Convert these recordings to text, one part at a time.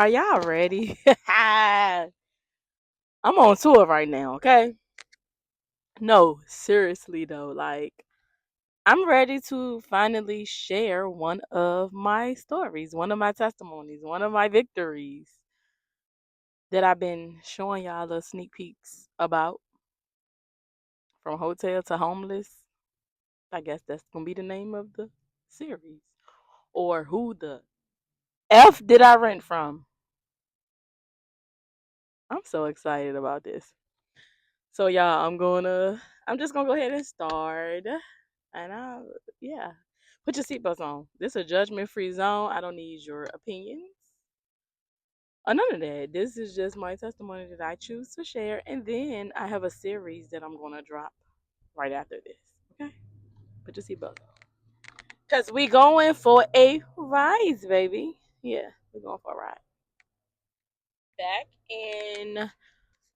Are y'all ready? I'm on tour right now, okay? No, seriously though, like I'm ready to finally share one of my stories, one of my testimonies, one of my victories that I've been showing y'all little sneak peeks about from hotel to homeless. I guess that's gonna be the name of the series. Or who the F did I rent from? I'm so excited about this. So y'all, I'm just gonna go ahead and start. And yeah, put your seatbelts on. This is a judgment-free zone. I don't need your opinions or none of that. This is just my testimony that I choose to share, and then I have a series that I'm gonna drop right after this. Okay, put your seatbelts on, cause we going for a ride, baby. Yeah, we're going for a ride. Back in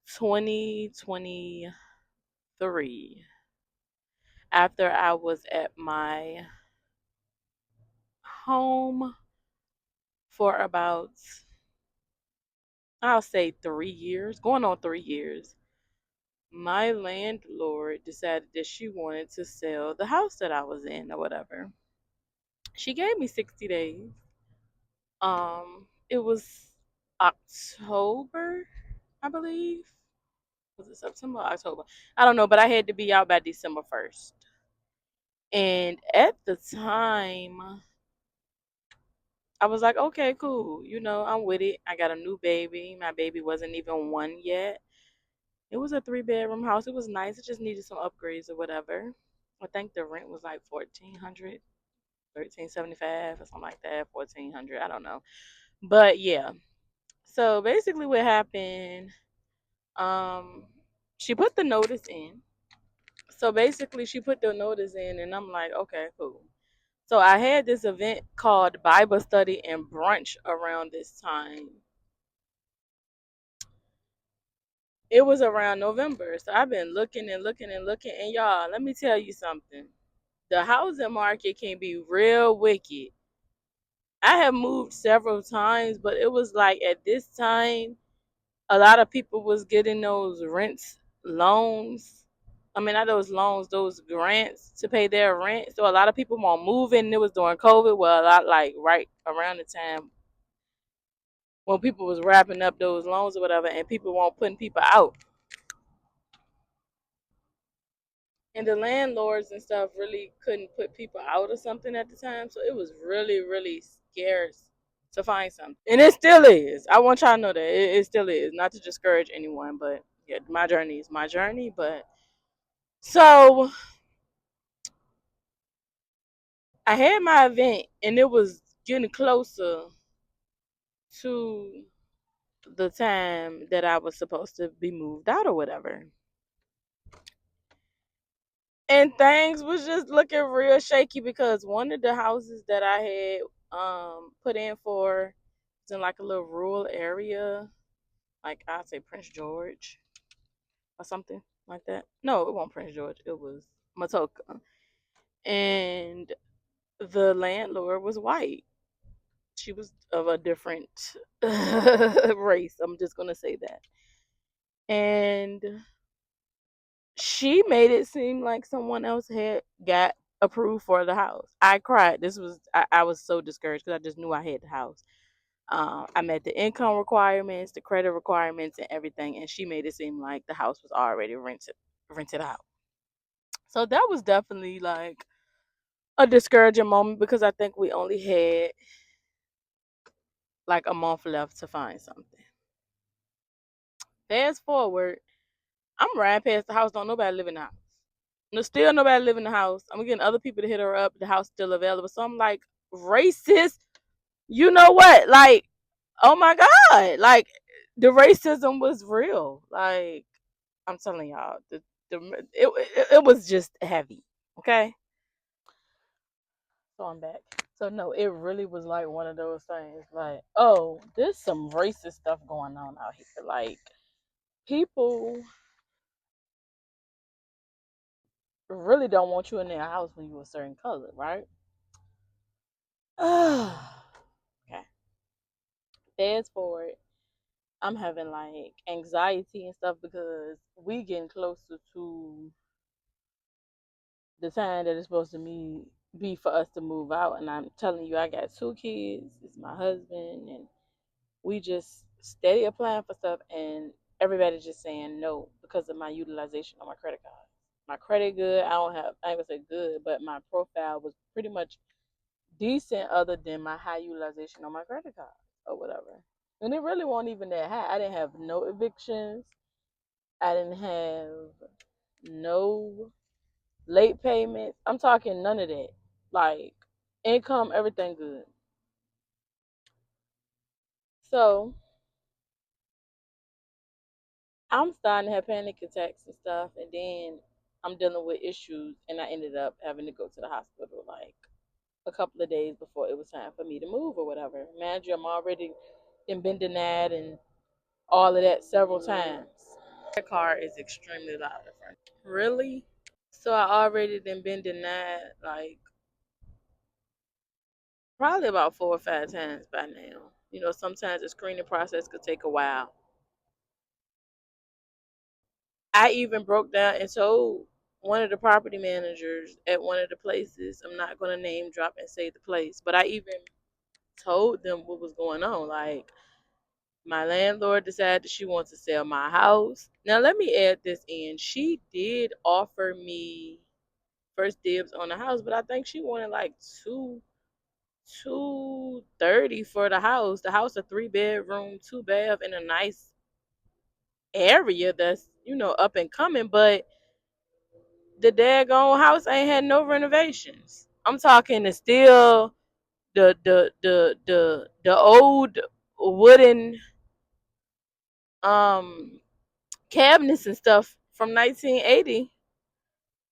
2023, after I was at my home for about, I'll say 3 years, going on 3 years, my landlord decided that she wanted to sell the house that I was in or whatever. She gave me 60 days. It was October, I believe. Was it September or October? I don't know, but I had to be out by December 1st. And at the time, I was like, okay, cool. I'm with it. I got a new baby. My baby wasn't even one yet. It was a three-bedroom house. It was nice. It just needed some upgrades or whatever. I think the rent was like 1400, 1375 or something like that, 1400. I don't know. But yeah. So basically what happened, um, she put the notice in. So basically she put the notice in and I'm like, okay, cool. So I had this event called Bible Study and Brunch around this time. It was around November. So I've been looking and looking and looking. And y'all, let me tell you something. The housing market can be real wicked. I have moved several times, but it was like at this time, a lot of people was getting those rents loans. I mean, not those loans, those grants to pay their rent. So a lot of people were moving. It was during COVID, well, a lot like right around the time when people was wrapping up those loans or whatever, and people weren't putting people out. And the landlords and stuff really couldn't put people out or something at the time, so it was really, really scarce to find something. And it still is. I want y'all to know that it still is. Not to discourage anyone, but yeah, my journey is my journey. But so I had my event, and it was getting closer to the time that I was supposed to be moved out or whatever. And things was just looking real shaky because one of the houses that I had put in for was in like a little rural area, like I'd say Prince George or something like that. No, it wasn't Prince George. It was Matoka. And the landlord was white. She was of a different race. I'm just gonna say that. And she made it seem like someone else had got approved for the house. I cried. I was so discouraged because I just knew I had the house. I met the income requirements, the credit requirements, and everything, and she made it seem like the house was already rented out. So that was definitely like a discouraging moment because I think we only had like a month left to find something. Fast forward, I'm riding past the house. Don't nobody live in the house. No, still nobody live in the house. I'm getting other people to hit her up. The house still available. So I'm like, racist. You know what? Like, oh my god! Like, the racism was real. Like, I'm telling y'all, it was just heavy. Okay, so I'm back. So no, it really was like one of those things. Like, oh, there's some racist stuff going on out here. Like, people really don't want you in their house when you're a certain color, right? Okay. Fast forward, I'm having like anxiety and stuff because we getting closer to the time that it's supposed to be for us to move out. And I'm telling you, I got two kids, it's my husband, and we just steady applying for stuff, and everybody's just saying no because of my utilization on my credit card. My credit good. I ain't gonna say good, but my profile was pretty much decent other than my high utilization on my credit card or whatever. And it really wasn't even that high. I didn't have no evictions. I didn't have no late payments. I'm talking none of that. Like income, everything good. So I'm starting to have panic attacks and stuff, and then I'm dealing with issues, and I ended up having to go to the hospital like a couple of days before it was time for me to move or whatever. Mind you, I'm already been denied and all of that several times. The car is extremely loud. Really? So I already been denied like probably about 4 or 5 times by now. You know, sometimes the screening process could take a while. I even broke down and told one of the property managers at one of the places, I'm not going to name drop and say the place, but I even told them what was going on. Like, my landlord decided that she wants to sell my house. Now, let me add this in. She did offer me first dibs on the house, but I think she wanted like 230 for the house. The house a 3 bedroom, 2 bath in a nice area that's, you know, up and coming, but the daggone house ain't had no renovations. I'm talking the still the old wooden um cabinets and stuff from 1980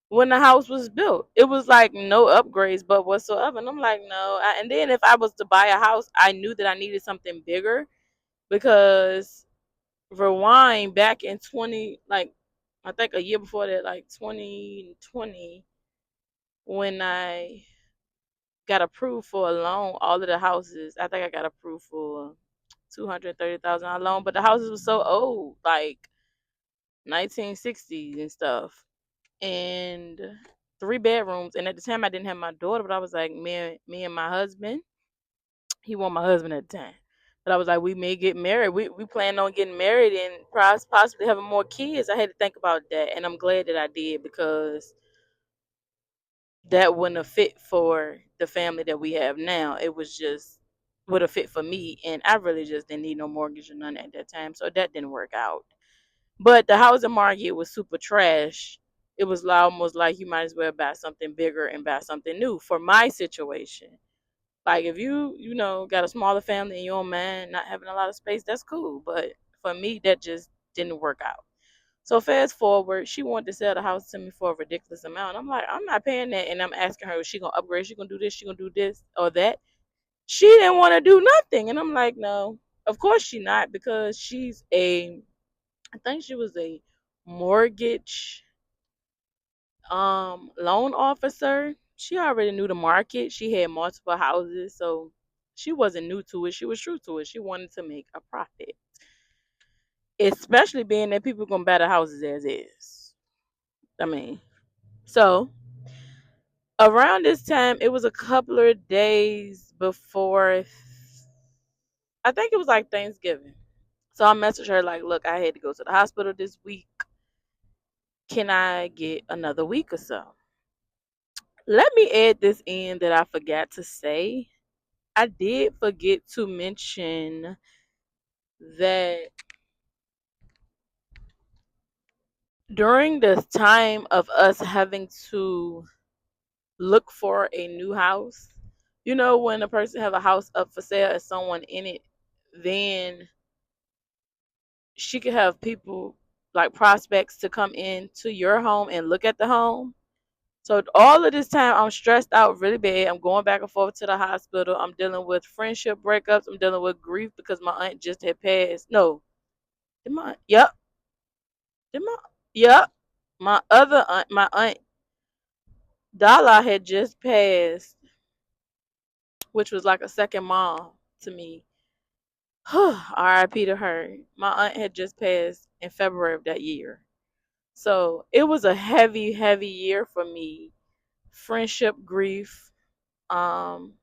when the house was built. It was like no upgrades but whatsoever. And I'm like, no. And then if I was to buy a house, I knew that I needed something bigger because rewind back in 20, like I think a year before that, like 2020, when I got approved for a loan. All of the houses, I think I got approved for 230,000 loan, but the houses were so old, like 1960s and stuff, and 3 bedrooms. And at the time, I didn't have my daughter, but I was like, me and my husband. He wasn't my husband at the time, but I was like, we may get married. We plan on getting married and possibly having more kids. I had to think about that, and I'm glad that I did because that wouldn't have fit for the family that we have now. It was just would have fit for me, and I really just didn't need no mortgage or none at that time, so that didn't work out. But the housing market was super trash. It was almost like you might as well buy something bigger and buy something new for my situation. Like if you know got a smaller family and you don't mind not having a lot of space, that's cool. But for me, that just didn't work out. So fast forward, she wanted to sell the house to me for a ridiculous amount. I'm like, I'm not paying that, and I'm asking her, is she gonna upgrade? She gonna do this? She gonna do this or that? She didn't want to do nothing, and I'm like, no, of course she not, because I think she was a mortgage loan officer. She already knew the market. She had multiple houses, so she wasn't new to it. She was true to it. She wanted to make a profit, especially being that people gonna buy the houses as is. I mean, so around this time, it was a couple of days before, I think it was like Thanksgiving. So I messaged her like, look, I had to go to the hospital this week. Can I get another week or so? Let me add this in that I forgot to say. I did forget to mention that during the time of us having to look for a new house, you know, when a person have a house up for sale and someone in it, then she could have people like prospects to come into your home and look at the home. So all of this time I'm stressed out really bad. I'm going back and forth to the hospital. I'm dealing with friendship breakups. I'm dealing with grief because my aunt just had passed. No, did my yep. Did my yep. My other aunt, my aunt Dala had just passed, which was like a second mom to me. R.I.P. to her. My aunt had just passed in February of that year. So it was a heavy, heavy year for me. Friendship, grief, um,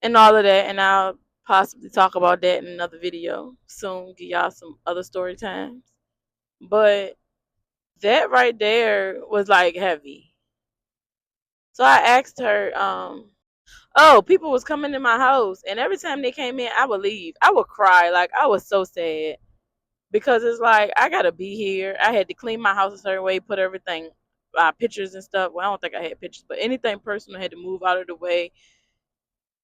and all of that. And I'll possibly talk about that in another video soon, give y'all some other story times. But that right there was like heavy. So I asked her, oh, people was coming in my house, and every time they came in, I would leave. I would cry, like I was so sad because it's like I gotta be here. I had to clean my house a certain way, put everything, pictures and stuff. Well, I don't think I had pictures, but anything personal had to move out of the way.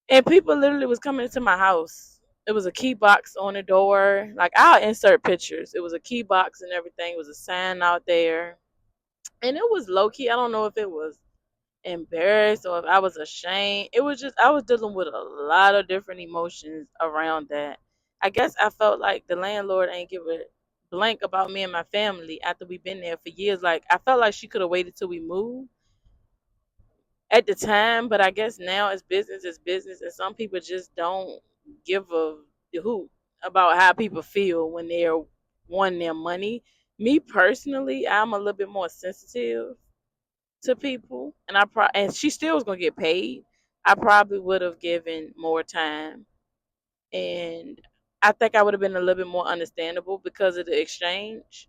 And people literally was coming into my house. It was a key box on the door. Like I'll insert pictures. It was a key box and everything. It was a sign out there, and it was low key. I don't know if it was embarrassed or if I was ashamed. It was just I was dealing with a lot of different emotions around that. I guess I felt like the landlord ain't give a blank about me and my family after we've been there for years. Like I felt like she could have waited till we moved at the time, but I guess now it's business, and some people just don't give a hoot about how people feel when they're wanting their money. Me personally, I'm a little bit more sensitive to people, and and she still was gonna get paid. I probably would have given more time, and I think I would have been a little bit more understandable because of the exchange,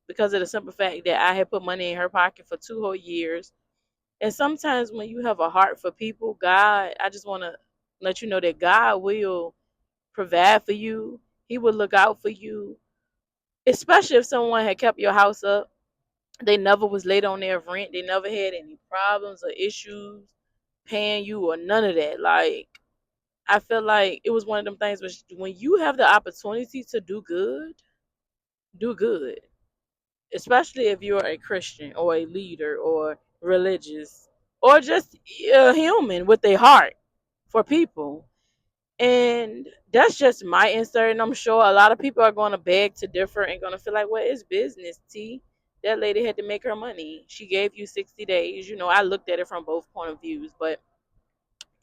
because of the simple fact that I had put money in her pocket for 2 whole years. And sometimes when you have a heart for people, God, I just want to let you know that God will provide for you. He will look out for you, especially if someone had kept your house up. They never was late on their rent. They never had any problems or issues paying you or none of that. Like I feel like it was one of them things which when you have the opportunity to do good. Especially if you're a Christian or a leader or religious or just a human with a heart for people. And that's just my insert, and I'm sure a lot of people are going to beg to differ and going to feel like, well, it's business, T. That lady had to make her money. She gave you 60 days. I looked at it from both point of views, but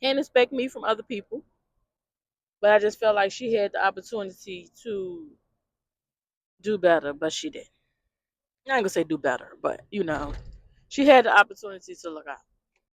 can't expect me from other people. But I just felt like she had the opportunity to do better, but she didn't. I ain't gonna say do better, but she had the opportunity to look out.